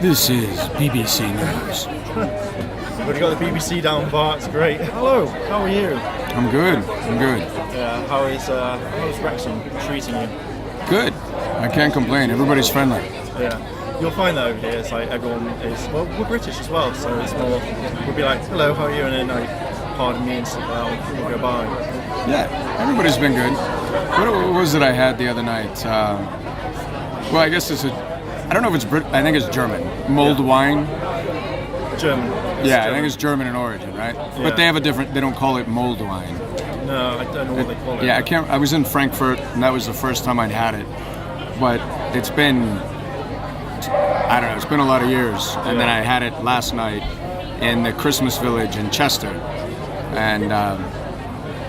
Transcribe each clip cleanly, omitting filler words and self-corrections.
This is BBC News. We've got the BBC down bar. It's great. Hello, how are you? I'm good. Yeah, how's Wrexham treating you? Good. I can't complain. Everybody's friendly. Yeah. You'll find that over here, it's like everyone is, well, we're British as well, so it's more, we'll be like, hello, how are you? And then like, pardon me and stuff like that, we'll go by. Yeah, everybody's been good. What was it I had the other night? Well, I guess I don't know if it's I think it's German. Mulled wine. German. Yeah, I think it's German in origin, right? Yeah. But they don't call it mulled wine. No, I don't know what they call it. Yeah, I was in Frankfurt, and that was the first time I'd had it. But it's been, I don't know, it's been a lot of years. And then I had it last night in the Christmas Village in Chester. And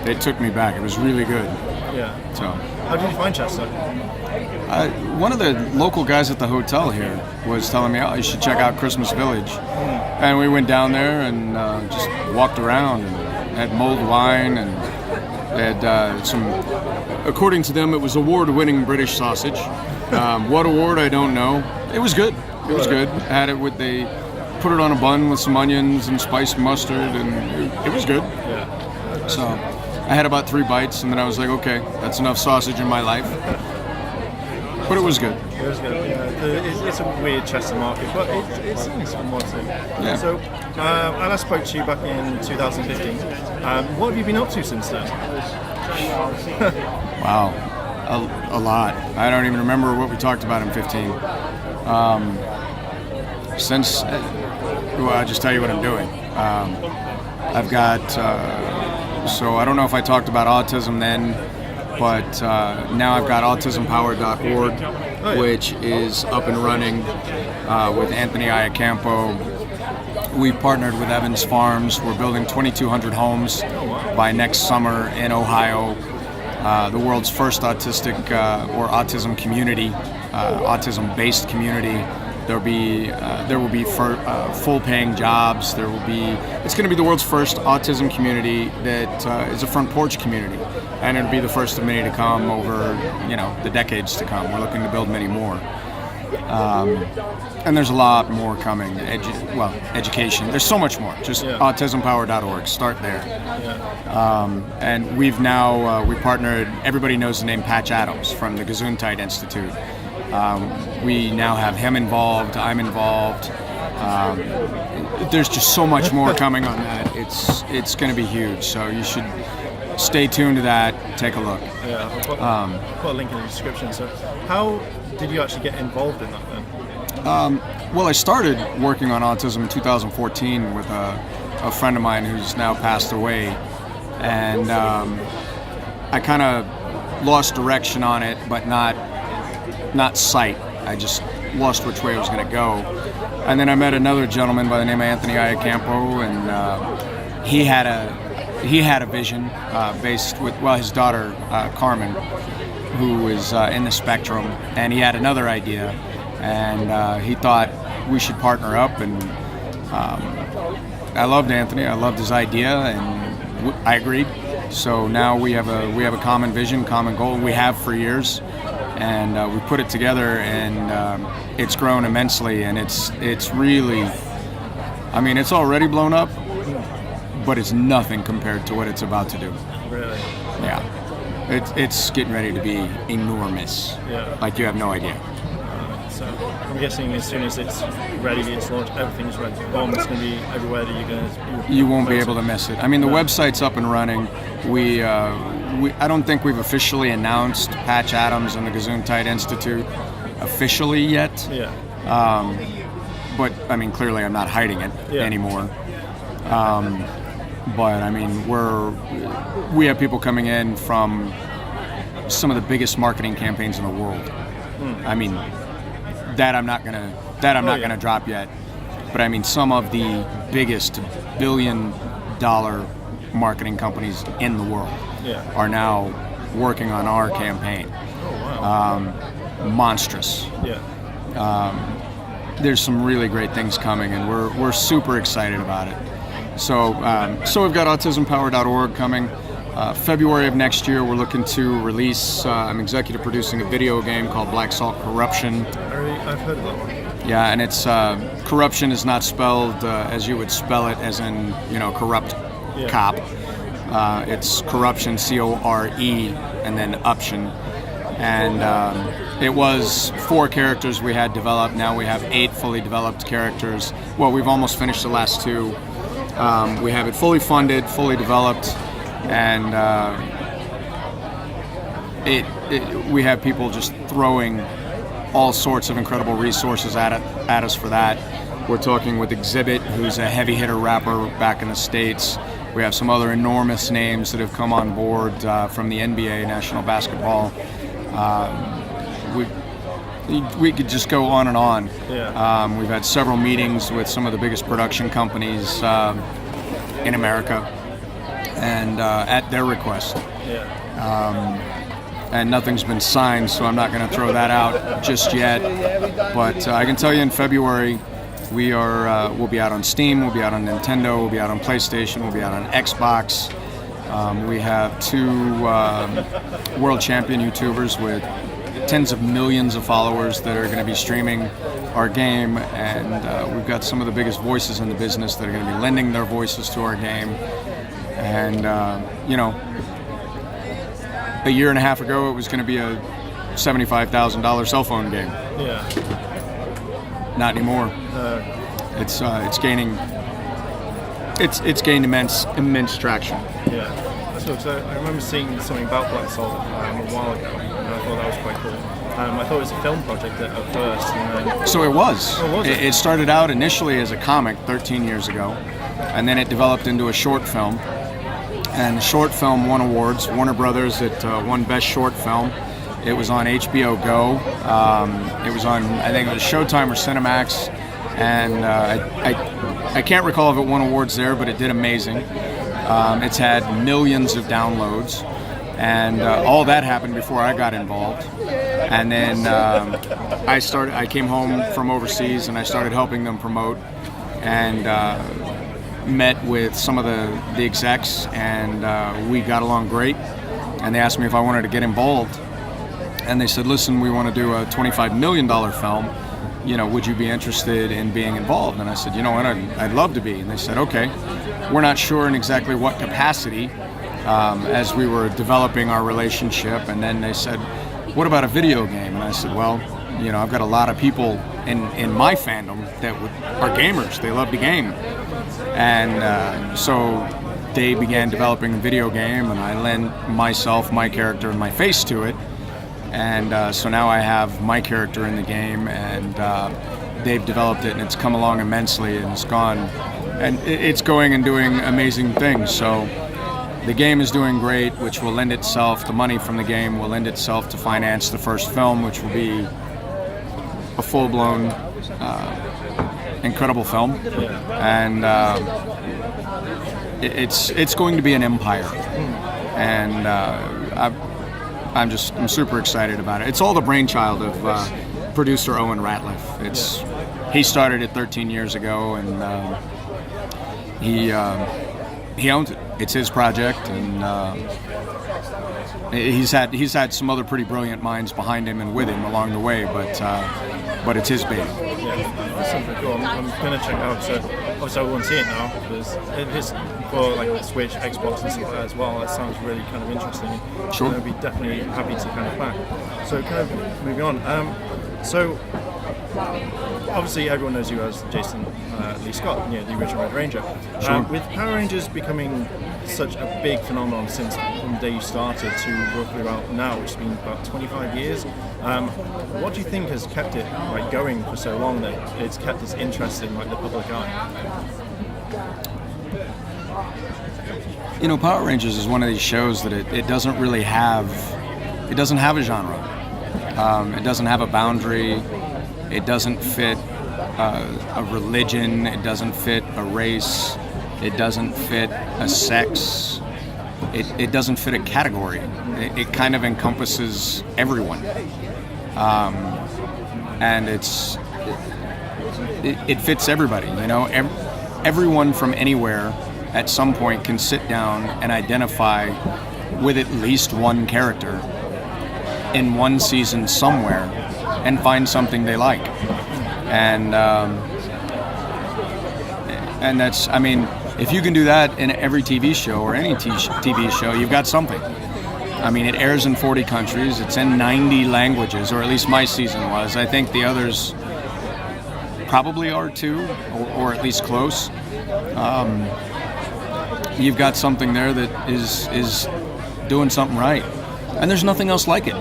they took me back. It was really good. Yeah. So. How did you find Chester? One of the local guys at the hotel here was telling me, oh, you should check out Christmas Village. And we went down there and just walked around and had mulled wine and had some, according to them, it was award-winning British sausage. What award, I don't know. It was good. It was good. Had it they put it on a bun with some onions and spiced mustard, and it was good. Yeah. So I had about 3 bites, and then I was like, okay, that's enough sausage in my life. But it was good. It was good. Yeah. It's a weird Chester market, but it's nice from what I've seen. Yeah. So, I last spoke to you back in 2015. What have you been up to since then? Wow, a lot. I don't even remember what we talked about in 15. Well, I'll just tell you what I'm doing. I've got, so I don't know if I talked about autism then, but now I've got autismpower.org, which is up and running with Anthony Iacampo. We've partnered with Evans Farms. We're building 2,200 homes by next summer in Ohio. The world's first autistic or autism community, autism-based community. There will be full-paying jobs. It's going to be the world's first autism community that is a front porch community, and it'll be the first of many to come over, the decades to come. We're looking to build many more, and there's a lot more coming. Education. There's so much more. Just autismpower.org. Start there. And we've now we partnered. Everybody knows the name Patch Adams from the Gesundheit Institute. We now have him involved, I'm involved. There's just so much more coming on that. It's going to be huge, so you should stay tuned to that, take a look. Yeah, I'll put a link in the description. So how did you actually get involved in that then? Well, I started working on autism in 2014 with a friend of mine who's now passed away, and I kind of lost direction on it, but not sight. I just lost which way I was going to go. And then I met another gentleman by the name of Anthony Iacampo, and he had a vision based with, his daughter, Carmen, who was in the spectrum, and he had another idea, and he thought we should partner up, and I loved Anthony, I loved his idea, and I agreed. So now we have a common vision, common goal, we have for years. And we put it together, and it's grown immensely, and it's really, it's already blown up, but it's nothing compared to what it's about to do. Really? Yeah. It's getting ready to be enormous. Yeah. Like you have no idea. So I'm guessing as soon as it's ready, it's launched, everything's ready. It's going to be everywhere that you're going to... You won't be able to miss it. The website's up and running. I don't think we've officially announced Patch Adams and the Gesundheit Institute officially yet. Yeah. But clearly I'm not hiding it anymore. But we have people coming in from some of the biggest marketing campaigns in the world. That I'm not gonna drop yet. But some of the biggest billion-dollar marketing companies in the world are now working on our campaign. Oh, wow. Monstrous. Yeah. There's some really great things coming, and we're super excited about it. So we've got autismpower.org coming. February of next year, we're looking to release. I'm executive producing a video game called Black Salt Corruption. I've heard of that one. Yeah, and it's corruption is not spelled as you would spell it, as in corrupt cop. It's corruption, C-O-R-E, and then option. And it was 4 characters we had developed. Now we have 8 fully developed characters. Well, we've almost finished the last 2. We have it fully funded, fully developed, and we have people just throwing all sorts of incredible resources at us for that. We're talking with Exhibit, who's a heavy hitter rapper back in the States. We have some other enormous names that have come on board from the NBA, National Basketball. We could just go on and on. Yeah. We've had several meetings with some of the biggest production companies in America, and at their request. Yeah. And nothing's been signed, so I'm not going to throw that out just yet. But I can tell you in February, we'll be out on Steam, we'll be out on Nintendo, we'll be out on PlayStation, we'll be out on Xbox. We have 2 world champion YouTubers with tens of millions of followers that are going to be streaming our game, and we've got some of the biggest voices in the business that are going to be lending their voices to our game. And a year and a half ago, it was going to be a $75,000 cell phone game. Yeah. Not anymore. It's gaining. It's gained immense traction. Yeah. So I remember seeing something about Black Salt a while ago, and I thought that was quite cool. I thought it was a film project at first. And then... So it was. Oh, was it? It started out initially as a comic 13 years ago, and then it developed into a short film. And the short film won awards. Warner Brothers, it won Best Short Film. It was on HBO Go. It was on, I think it was Showtime or Cinemax. And I can't recall if it won awards there, but it did amazing. It's had millions of downloads. And all that happened before I got involved. And then I came home from overseas and I started helping them promote. And met with some of the execs, and we got along great. And they asked me if I wanted to get involved. And they said, listen, we want to do a $25 million film. Would you be interested in being involved? And I said, what, I'd love to be. And they said, okay. We're not sure in exactly what capacity as we were developing our relationship. And then they said, what about a video game? And I said, well, I've got a lot of people in my fandom that are gamers. They love to game. And so they began developing a video game, and I lent myself, my character, and my face to it. And so now I have my character in the game, and they've developed it, and it's come along immensely, and it's gone, and it's going and doing amazing things. So the game is doing great, which will lend itself, the money from the game will lend itself to finance the first film, which will be a full-blown incredible film, and it's going to be an empire, and I'm super excited about it. It's all the brainchild of producer Owen Ratliff. He started it 13 years ago, and he owns it. It's his project, and he's had some other pretty brilliant minds behind him and with him along the way, but it's his baby. Yeah, that's something cool. I'm gonna check it out. So obviously I won't see it now because it is for like Switch, Xbox, and stuff like that as well. That sounds really kind of interesting. Sure. And I'd be definitely happy to kind of back. So kind of moving on. So obviously everyone knows you as Jason Lee Scott, the original Red Ranger. Sure. With Power Rangers becoming such a big phenomenon since from the day you started to roughly about now, which has been about 25 years, what do you think has kept it going for so long that it's kept its interest in the public eye? Power Rangers is one of these shows that it doesn't really have, it doesn't have a genre. It doesn't have a boundary. It doesn't fit a religion. It doesn't fit a race. It doesn't fit a sex. It doesn't fit a category. It kind of encompasses everyone. And it fits everybody, everyone from anywhere at some point can sit down and identify with at least one character in one season somewhere and find something they like. and that's, I mean, if you can do that in every TV show or any TV show, you've got something. I mean, it airs in 40 countries. It's in 90 languages, or at least my season was. I think the others probably are too, or at least close. You've got something there that is doing something right, and there's nothing else like it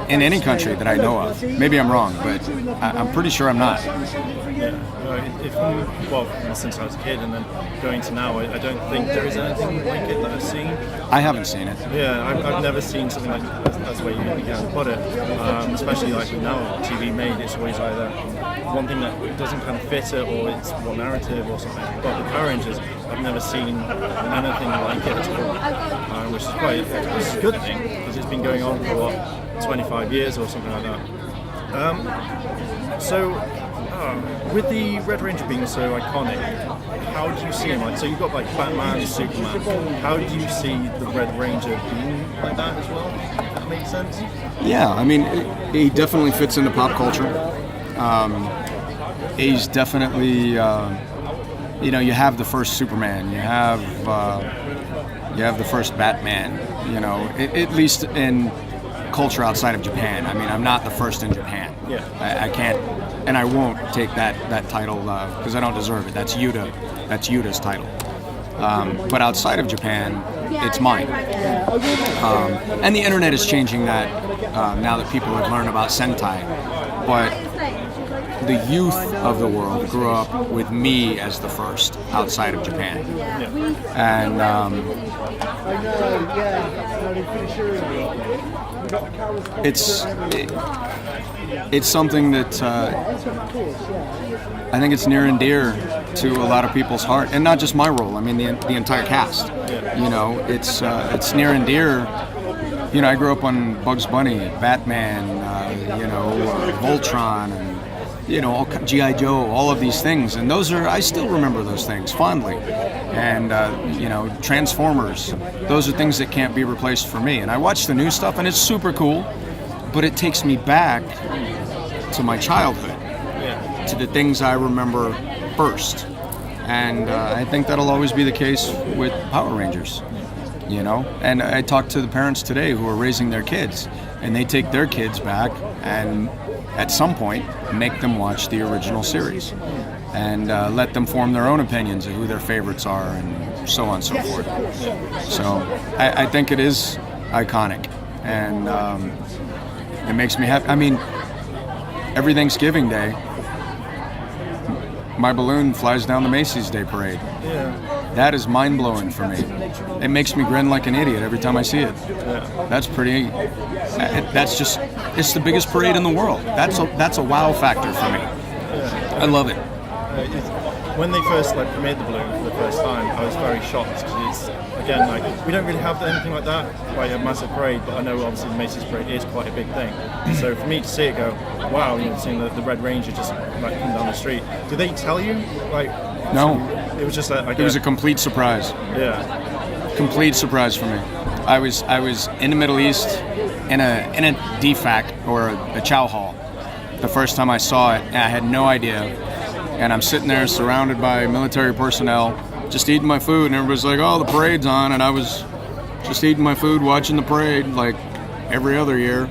in any country that I know of. Maybe I'm wrong, but I'm pretty sure I'm not. Well, since I was a kid and then going to now, I don't think there is anything like it that I've seen. I haven't seen it. Yeah, I've never seen something like that's the way you can put it. Especially like with now TV made, it's always either one thing that doesn't kind of fit it, or it's one narrative or something. But the Power Rangers, I've never seen anything like it at all, which is a good thing because it's been going on for 25 years or something like that. With the Red Ranger being so iconic, how do you see him? Like, so you've got like Batman, Superman. How do you see the Red Ranger being like that as well? If that makes sense? Yeah, I mean, he definitely fits into pop culture. He's definitely, you have the first Superman, you have the first Batman. At least in culture outside of Japan. I mean, I'm not the first in Japan. Yeah. I can't, and I won't take that title because I don't deserve it. That's Yuta. That's Yuta's title. But outside of Japan, it's mine. And the internet is changing that now that people have learned about Sentai. But the youth of the world grew up with me as the first outside of Japan. And it's something that I think it's near and dear to a lot of people's heart, and not just my role. I mean the entire cast. It's near and dear. I grew up on Bugs Bunny, Batman, Voltron, and G.I. Joe, all of these things, and I still remember those things fondly. And Transformers, those are things that can't be replaced for me. And I watch the new stuff, and it's super cool, but it takes me back to my childhood, to the things I remember first. And I think that'll always be the case with Power Rangers. And I talked to the parents today who are raising their kids, and they take their kids back and at some point make them watch the original series and let them form their own opinions of who their favorites are and so on and so forth. So I think it is iconic, and it makes me happy. I mean, every Thanksgiving Day, my balloon flies down the Macy's Day Parade. That is mind-blowing for me. It makes me grin like an idiot every time I see it. That's it's the biggest parade in the world. That's a wow factor for me. I love it. When they first premiered the balloon for the first time, I was very shocked because it's, we don't really have anything like that, quite a massive parade, but I know obviously the Macy's Parade is quite a big thing. So for me to see it go, wow, seeing the Red Ranger just come down the street. Do they tell you? No. It was just it was a complete surprise. Yeah. Complete surprise for me. I was in the Middle East in a DFAC or a chow hall the first time I saw it, and I had no idea. And I'm sitting there surrounded by military personnel, just eating my food, and everybody's like, "Oh, the parade's on," and I was just eating my food, watching the parade like every other year,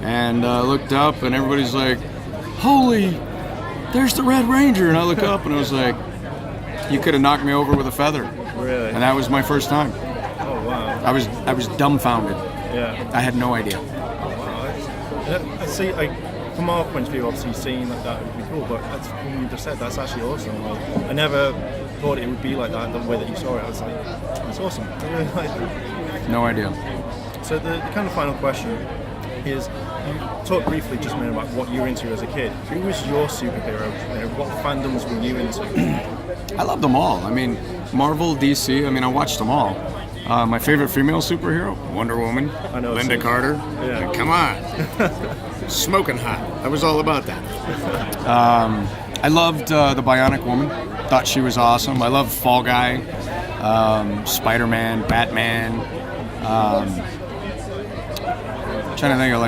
and looked up, and everybody's like, "Holy, there's the Red Ranger!" And I look up, and I was like, "You could have knocked me over with a feather." Really? And that was my first time. Oh wow. I was dumbfounded. Yeah. I had no idea. Wow. I see. From our point of view, obviously seeing that would be cool, but that's what you just said. That's actually awesome. I never thought it would be like that. The way that you saw it, I was like, that's awesome. I really liked it. No idea. So the kind of final question is, you talked briefly just about what you were into as a kid. Who was your superhero? What fandoms were you into? I love them all. I mean, Marvel, DC. I mean, I watched them all. My favorite female superhero, Wonder Woman, Linda Carter. Yeah. Come on. Smoking hot. I was all about that. I loved the Bionic Woman. Thought she was awesome. I loved Fall Guy, Spider-Man, Batman. Trying to think of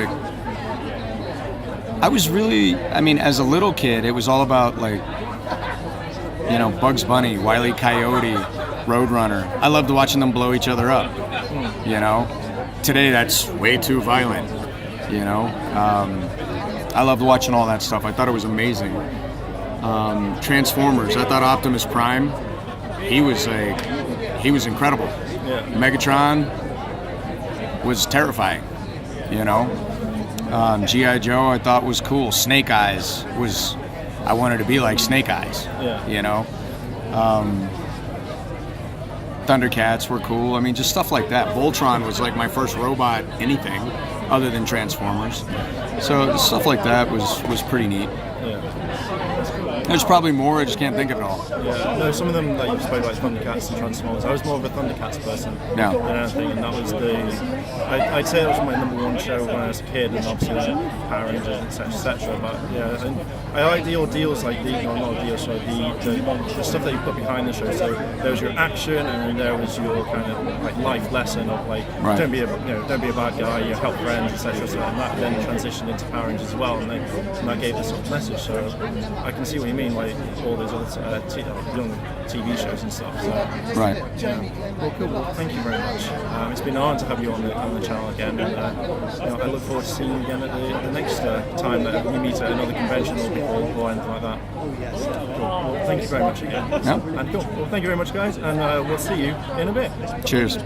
I was really, I mean, as a little kid, it was all about like, you know, Bugs Bunny, Wile E. Coyote, Roadrunner. I loved watching them blow each other up, you know. Today, that's way too violent, you know. I loved watching all that stuff. I thought it was amazing. Transformers, I thought Optimus Prime, he was incredible. Yeah. Megatron was terrifying, you know. G.I. Joe I thought was cool. Snake Eyes was, I wanted to be like Snake Eyes, Yeah. you know. Thundercats were cool. I mean, just stuff like that. Voltron was like my first robot anything other than Transformers. So stuff like that was pretty neat. There's probably more, I just can't think of it all. Yeah, no, some of them that you spoke like Thundercats and Transformers. I was more of a Thundercats person Yeah. than anything, and that was I'd say that was my number one show when I was a kid, and obviously Power Rangers, etc. But yeah, and I like the ordeals, like not ordeals, so the stuff that you put behind the show. So there was your action, and then there was your kind of like life lesson of like Right. don't be a bad guy, you help friends, etc. So and that then transitioned into Power Rangers as well, and that gave the sort of message. So I can see what you mean, like all those other young TV shows and stuff. So, Right. yeah. Well, cool. Well, thank you very much. It's been an honour to have you on the channel again, and I look forward to seeing you again at the next time that we meet at another convention or anything like that. Cool. Well, thank you very much again. Yeah. And cool. Well, thank you very much, guys, and we'll see you in a bit. Cheers.